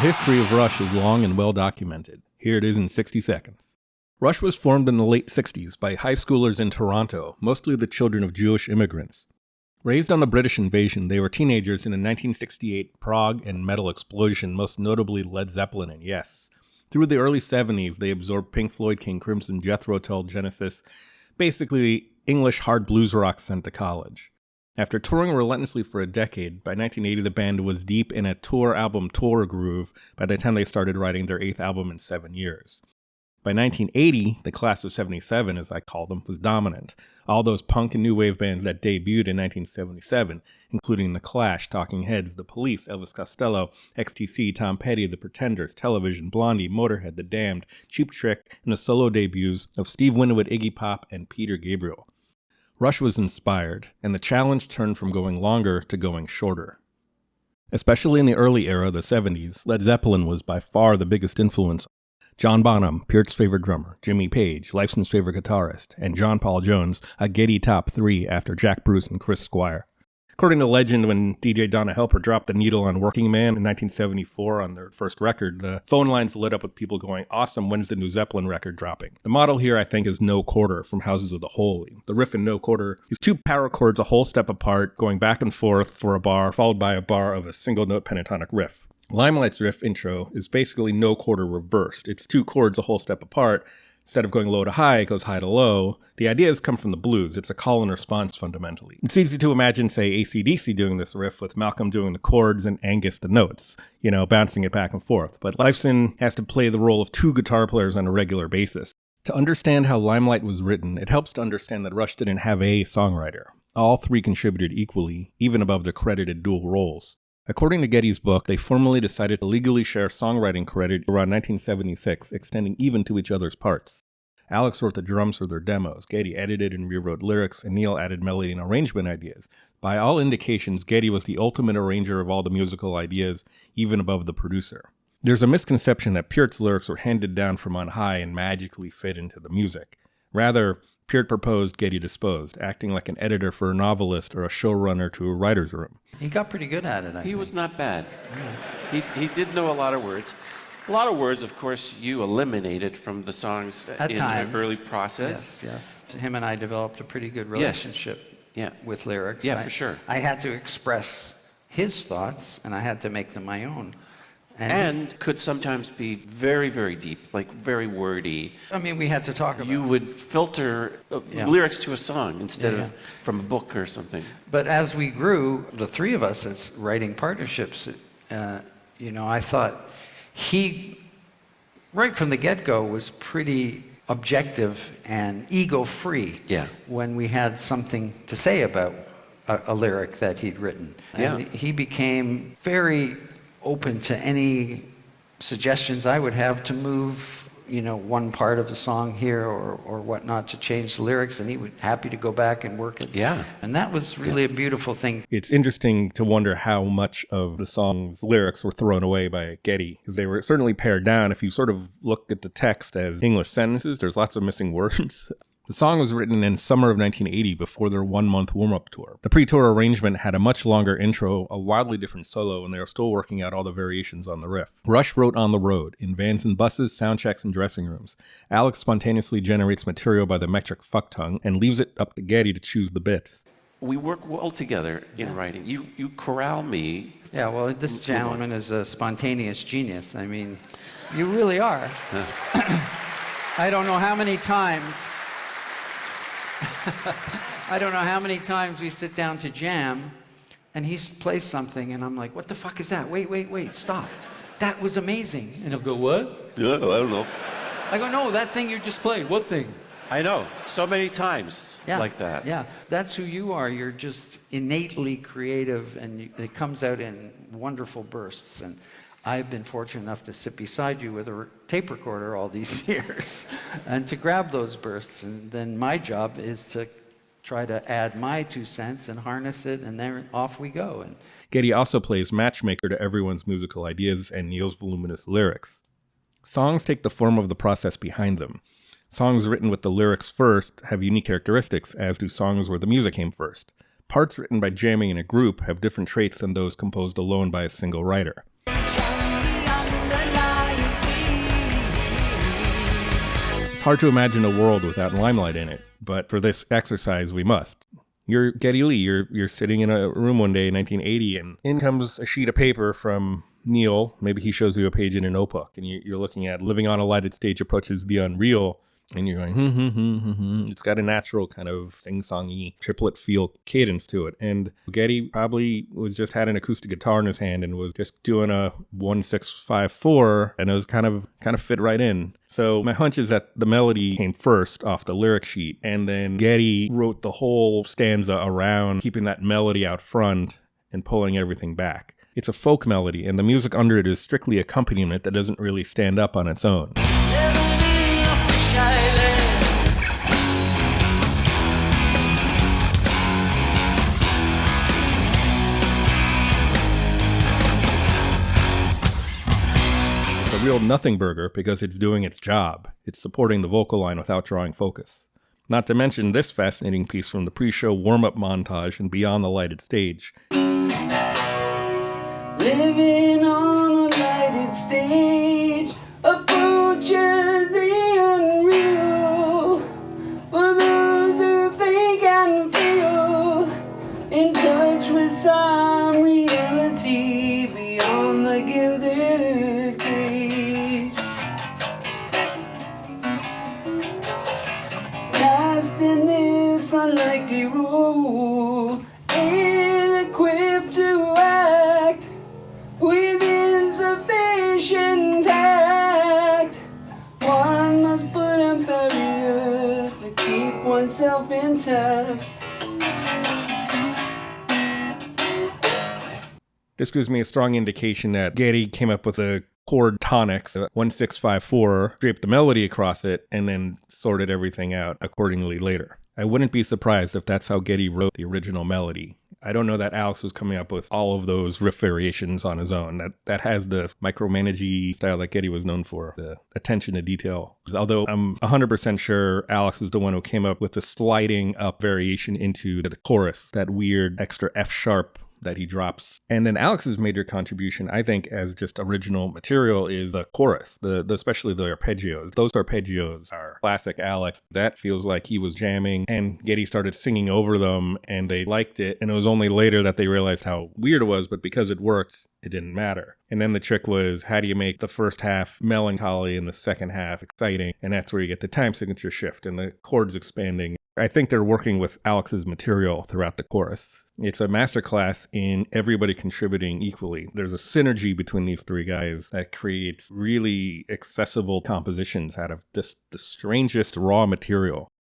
history of Rush is long and well documented. Here it is in 60 seconds. Rush was formed in the late 60s by high schoolers in Toronto, mostly the children of Jewish immigrants. Raised on the British invasion, they were teenagers in the 1968 prog and metal explosion, most notably Led Zeppelin and Yes. Through the early 70s, they absorbed Pink Floyd, King Crimson, Jethro Tull, Genesis, basically English hard blues rock sent to college. After touring relentlessly for a decade, by 1980 the band was deep in a tour groove by the time they started writing their 8th album in 7 years. By 1980, the class of 77, as I call them, was dominant. All those punk and new wave bands that debuted in 1977, including The Clash, Talking Heads, The Police, Elvis Costello, XTC, Tom Petty, The Pretenders, Television, Blondie, Motorhead, The Damned, Cheap Trick, and the solo debuts of Steve Winwood, Iggy Pop, and Peter Gabriel. Rush was inspired, and the challenge turned from going longer to going shorter. Especially in the early era, the 70s, Led Zeppelin was by far the biggest influence. John Bonham, Peart's favorite drummer, Jimmy Page, Lifeson's favorite guitarist, and John Paul Jones, a Geddy top 3 after Jack Bruce and Chris Squire. According to legend, when DJ Donna Helper dropped the needle on Working Man in 1974 on their first record, the phone lines lit up with people going, "Awesome, when's the new Zeppelin record dropping?" The model here, I think, is No Quarter from Houses of the Holy. The riff in No Quarter is 2 power chords a whole step apart, going back and forth for a bar, followed by a bar of a single-note pentatonic riff. Limelight's riff intro is basically No Quarter reversed. It's 2 chords a whole step apart. Instead of going low to high, it goes high to low. The ideas come from the blues. It's a call and response fundamentally. It's easy to imagine, say, AC/DC doing this riff with Malcolm doing the chords and Angus the notes, bouncing it back and forth. But Lifeson has to play the role of 2 guitar players on a regular basis. To understand how Limelight was written, it helps to understand that Rush didn't have a songwriter. All 3 contributed equally, even above their credited dual roles. According to Geddy's book, they formally decided to legally share songwriting credit around 1976, extending even to each other's parts. Alex wrote the drums for their demos, Geddy edited and rewrote lyrics, and Neil added melody and arrangement ideas. By all indications, Geddy was the ultimate arranger of all the musical ideas, even above the producer. There's a misconception that Peart's lyrics were handed down from on high and magically fit into the music. Rather, Peart proposed, Geddy disposed, acting like an editor for a novelist or a showrunner to a writer's room. He got pretty good at it, I think. He was not bad. Yeah. He did know a lot of words. A lot of words, of course, you eliminated from the songs at in times. The early process. Yes. Him and I developed a pretty good relationship with lyrics. Yeah, for sure. I had to express his thoughts, and I had to make them my own. And could sometimes be very, very deep, like very wordy. I mean, we had to talk about it. You would filter lyrics to a song instead of from a book or something. But as we grew, the 3 of us as writing partnerships, I thought he, right from the get-go, was pretty objective and ego-free when we had something to say about a lyric that he'd written. Yeah. And he became very open to any suggestions I would have to move, one part of the song here or whatnot to change the lyrics, and he would happy to go back and work it. Yeah. And that was really a beautiful thing. It's interesting to wonder how much of the song's lyrics were thrown away by Geddy, because they were certainly pared down. If you sort of look at the text as English sentences, there's lots of missing words. The song was written in summer of 1980 before their 1-month warm-up tour. The pre-tour arrangement had a much longer intro, a wildly different solo, and they were still working out all the variations on the riff. Rush wrote on the road, in vans and buses, sound checks, and dressing rooms. Alex spontaneously generates material by the metric fuck tongue and leaves it up to Geddy to choose the bits. We work well together in writing. You corral me. Yeah, well, this gentleman is a spontaneous genius. I mean, you really are. I don't know how many times... we sit down to jam, and he plays something, and I'm like, what the fuck is that? Wait, stop. That was amazing. And he'll go, what? Yeah, I don't know. I go, no, that thing you just played. What thing? I know. So many times like that. Yeah, that's who you are. You're just innately creative, and it comes out in wonderful bursts. And I've been fortunate enough to sit beside you with a tape recorder all these years and to grab those bursts. And then my job is to try to add my 2 cents and harness it, and then off we go. And Geddy also plays matchmaker to everyone's musical ideas and Neil's voluminous lyrics. Songs take the form of the process behind them. Songs written with the lyrics first have unique characteristics, as do songs where the music came first. Parts written by jamming in a group have different traits than those composed alone by a single writer. hard to imagine a world without Limelight in it, but for this exercise, we must. You're Geddy Lee. You're sitting in a room one day in 1980, and in comes a sheet of paper from Neil. Maybe he shows you a page in a notebook, and you're looking at living on a lighted stage approaches the unreal. And you're going, It's got a natural kind of sing-songy triplet feel cadence to it. And Geddy probably was had an acoustic guitar in his hand and was just doing a 1-6-5-4, and it was kind of fit right in. So my hunch is that the melody came first off the lyric sheet, and then Geddy wrote the whole stanza around keeping that melody out front and pulling everything back. It's a folk melody, and the music under it is strictly accompaniment that doesn't really stand up on its own. It's a real nothing burger because it's doing its job. It's supporting the vocal line without drawing focus. Not to mention this fascinating piece from the pre-show warm-up montage and Beyond the Lighted Stage. Living on a lighted stage approaches the unreal. For those who think and feel in touch with some reality beyond the gilded cage. Cast in this unlikely role, ill-equipped to act with insufficient tact. One must put in barriers to keep oneself intact. This gives me a strong indication that Geddy came up with a chord tonic, so 1-6-5-4, draped the melody across it, and then sorted everything out accordingly later. I wouldn't be surprised if that's how Geddy wrote the original melody. I don't know that Alex was coming up with all of those riff variations on his own. That has the micromanagey style that Geddy was known for, the attention to detail. Although I'm 100% sure Alex is the one who came up with the sliding up variation into the chorus, that weird extra F sharp that he drops. And then Alex's major contribution, I think, as just original material is the chorus, especially the arpeggios. Those arpeggios are classic Alex. That feels like he was jamming, and Geddy started singing over them, and they liked it. And it was only later that they realized how weird it was, but because it worked, it didn't matter. And then the trick was, how do you make the first half melancholy and the second half exciting? And that's where you get the time signature shift and the chords expanding. I think they're working with Alex's material throughout the chorus. It's a masterclass in everybody contributing equally. There's a synergy between these three guys that creates really accessible compositions out of the strangest raw material.